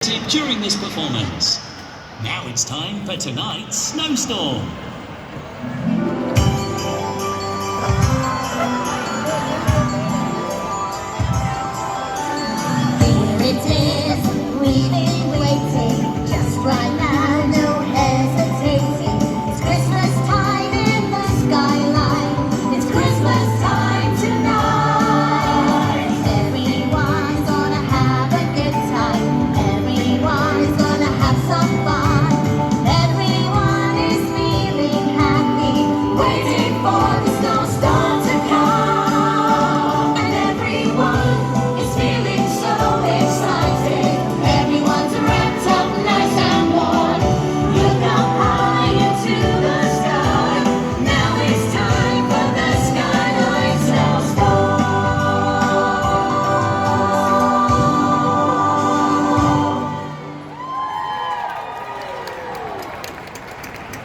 created during this performance. Now it's time for tonight's snowstorm. Here it is, we've been waiting, just right now, no hesitating. It's Christmas time in the skyline, it's Christmas time tonight. Everyone's gonna have a good time, everyone's gonna have some fun. Everyone is feeling happy, waiting for the snowstorm to come. And everyone is feeling so excited, everyone's wrapped up nice and warm. Look up high into the sky, now it's time for the skyline snowstorm.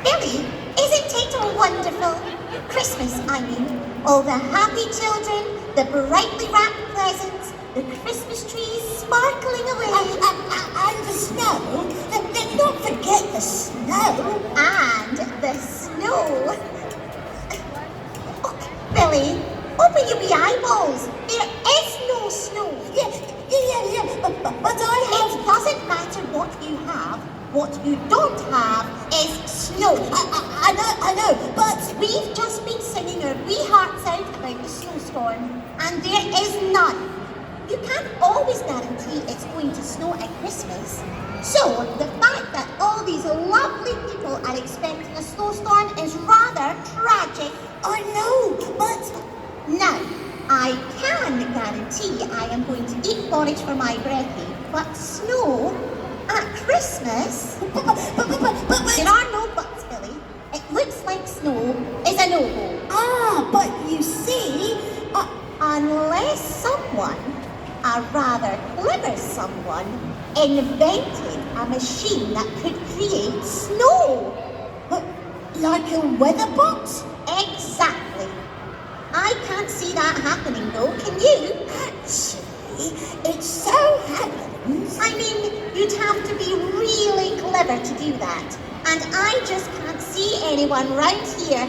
Billy, isn't it wonderful? Christmas, I mean. All the happy children, the brightly wrapped presents, the Christmas trees sparkling away. And the snow. Let's not forget the snow. And the snow. Oh, Billy, open your wee eyeballs. There is no snow. Yeah. But I have... It doesn't matter what you have. What you don't have is snow. I know, but we've just been singing our wee hearts out about the snowstorm, and there is none. You can't always guarantee it's going to snow at Christmas. So the fact that all these lovely people are expecting a snowstorm is rather tragic. I know, but now I can guarantee I am going to eat porridge for my brekkie, but snow at Christmas? But there are no buts, Billy. It looks like snow is a no-go. But you see, unless someone, a rather clever someone, invented a machine that could create snow. Like a weather box? Exactly. I can't see that happening though, can you? Actually, it so happens. I mean, you'd have to be really clever to do that. And I just can't see anyone right here.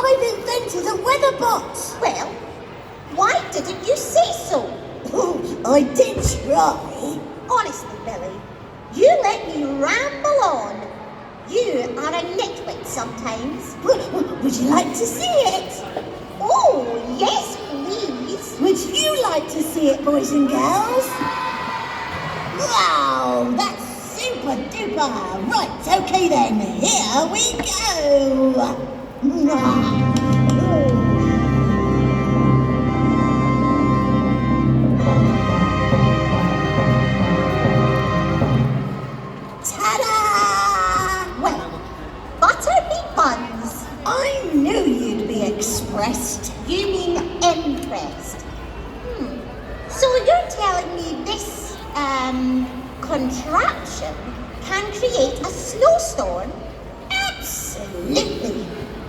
I've invented a weather box. Well, why didn't you say so? I did try. Honestly, Billy, you let me ramble on. You are a nitwit sometimes. Would you like to see it? Oh, yes, please. Would you like to see it, boys and girls? Wow, that's super duper. Right, okay then, here we go. Ta-da! Well, butter me buns. I knew you'd be expressed. You mean impressed. So you're telling me this, contraption can create a snowstorm? Absolutely.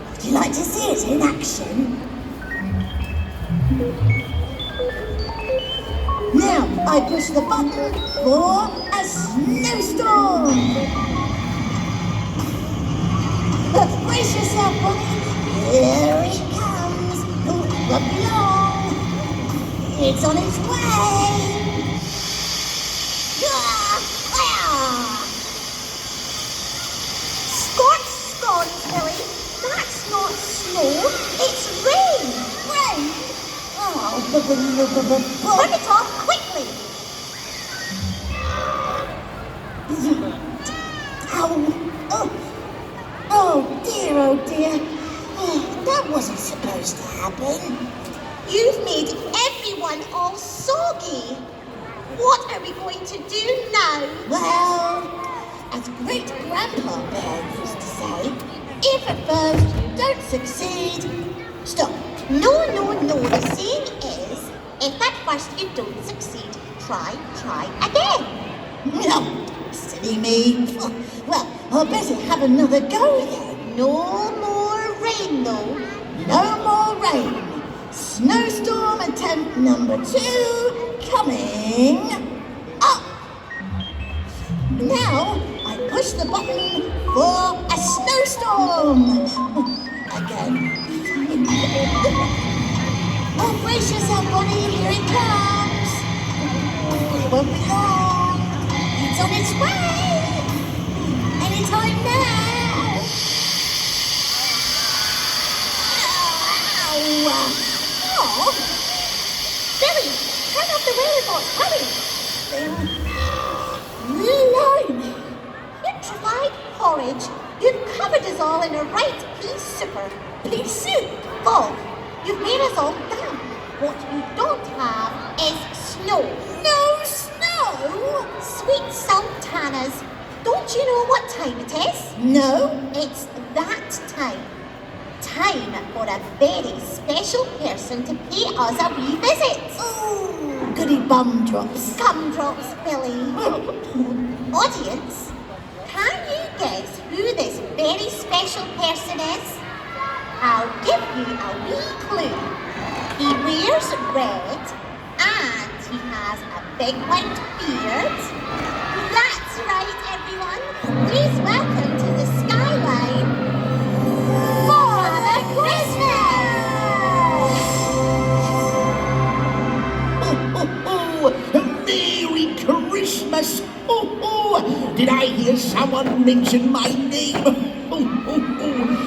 Would you like to see it in action? Now, I push the button for a snowstorm. Brace yourself, Bonnie. Here it comes. Up along. It's on its way. Scorch scones, Billy. That's not snow. It's rain. Rain? Oh, turn it off quickly. Oh dear, oh dear. That wasn't supposed to happen. You've made everyone all soggy. What are we going to do now? Well, as Great Grandpa Bear used to say, if at first you don't succeed, stop. No. The saying is, if at first you don't succeed, try again. No, silly me. Well, I'll better have another go then. No more rain, though. No more rain. Snowstorm attempt number 2 coming up. Now I push the button for a snowstorm. Again. Oh, brace yourself, buddy. Here it comes. It won't be long. It's on its way. Anytime now. Ow. Oh. Billy, turn off the wheelboard. Hurry. Blimey. Petrified porridge. You've covered us all in a right pea super. Pea soup. Fog. You've made us all damp. What you don't have is snow. No snow? Sweet sultanas. Don't you know what time it is? No. It's that time. Time for a very special person to pay us a wee visit. Oh, goody bum drops. Gumdrops, Billy. Audience, can you guess who this very special person is? I'll give you a wee clue. He wears red and he has a big white beard. That's right, everyone. Please welcome to the skyline. Father Christmas! Merry Christmas! Did I hear someone mention my name?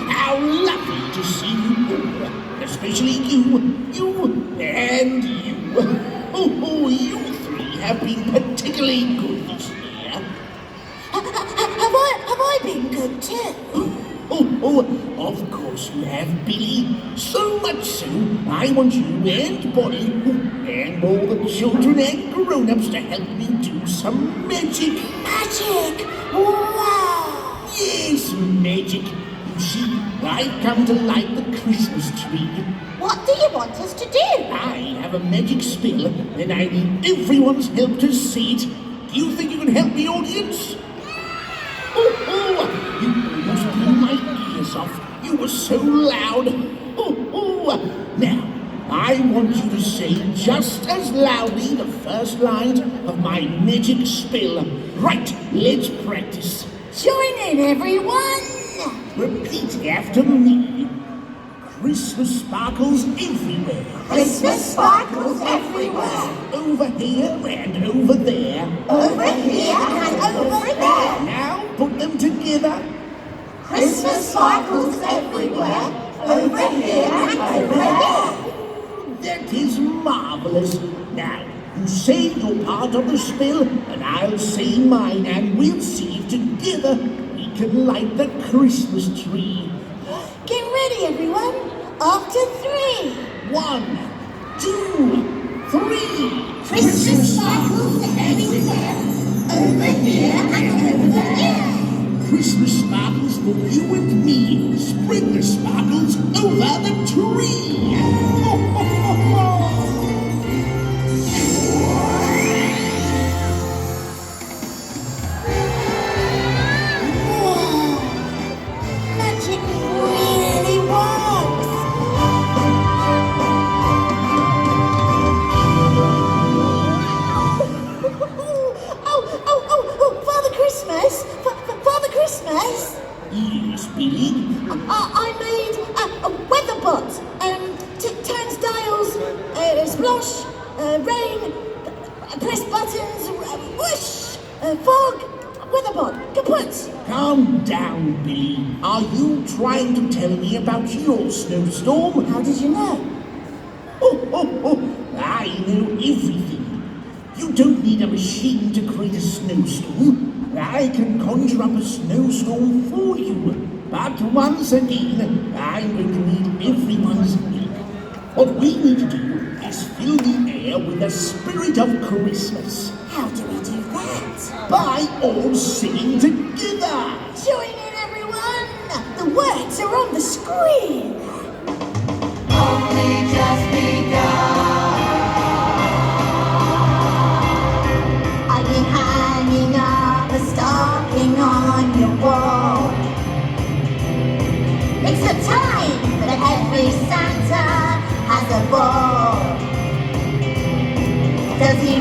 How lovely to see you all, especially you and you. You three have been particularly good this year. Have I been good too? Of course you have, Billy. So much so, I want you and Bonnie and all the children and grown-ups to help me do some magic. Magic! Wow! Yes, magic. You see, I've come to light the Christmas tree. What do you want us to do? I have a magic spell, and I need everyone's help to see it. Do you think you can help me, audience? You almost blew my ears off. You were so loud. Now, I want you to say just as loudly the first line of my magic spell. Right, let's practice. Join in, everyone! Repeat after me. Christmas sparkles everywhere. Christmas sparkles everywhere. Over here and over there. Over here and over there. Now put them together. Christmas sparkles everywhere. Over here and over there. That is marvelous. Now, you say your part of the spell, and I'll say mine, and we'll see if together we can light the Christmas tree. Get ready, everyone. After 3. 1, 2, 3. Christmas sparkles everywhere. Over here and over there. Christmas sparkles for you and me. Spread the sparkles over the tree. Magic really works! Oh, Father Christmas! Father Christmas! Yes, Billy. I made a weather bot. Turns dials, splosh, rain, press buttons, whoosh, fog, weather bot, kaput. Calm down, Billy. Are you trying to tell me about your snowstorm? How did you know? I know everything. You don't need a machine to create a snowstorm. I can conjure up a snowstorm for you. But once again, I'm going to need everyone's help. What we need to do is fill the air with the spirit of Christmas. How do we do that? By all singing together. Join in, everyone! The words are on the screen. Only just begun. I've been hanging up a stocking on your wall. It's the time that every Santa has a ball. Does he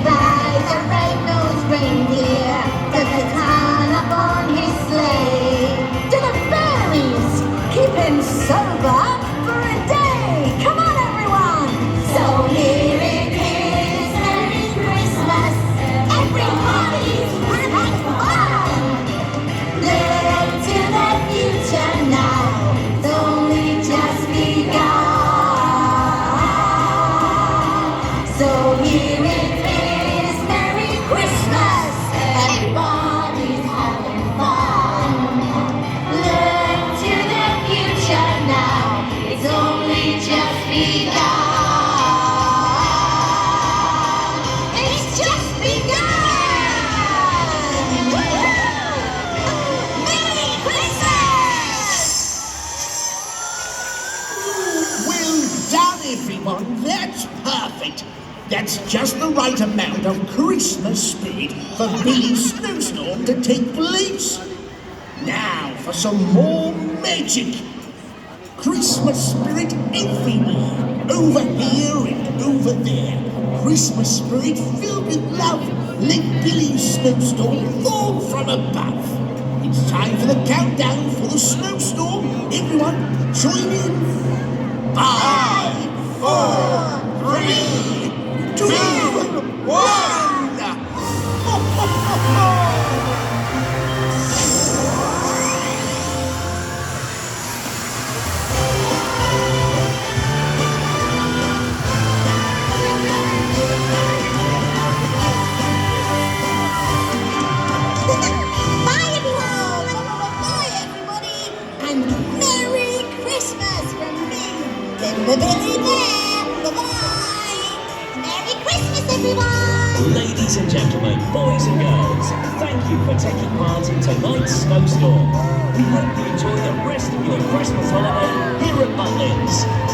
kind of Christmas spirit for Billy's snowstorm to take place. Now for some more magic. Christmas spirit everywhere, over here and over there. Christmas spirit filled with love, let Billy's snowstorm fall from above. It's time for the countdown for the snowstorm. Everyone, join in. 5, 4, 3, 2, 1. Bye, everyone! Bye, everybody! And Merry Christmas from me, the Billy Bear! Bye-bye! Merry Christmas, everyone! Ladies and gentlemen, boys and girls, thank you for taking part in tonight's snowstorm. We hope you enjoy the rest of your Christmas holiday here at Butlins.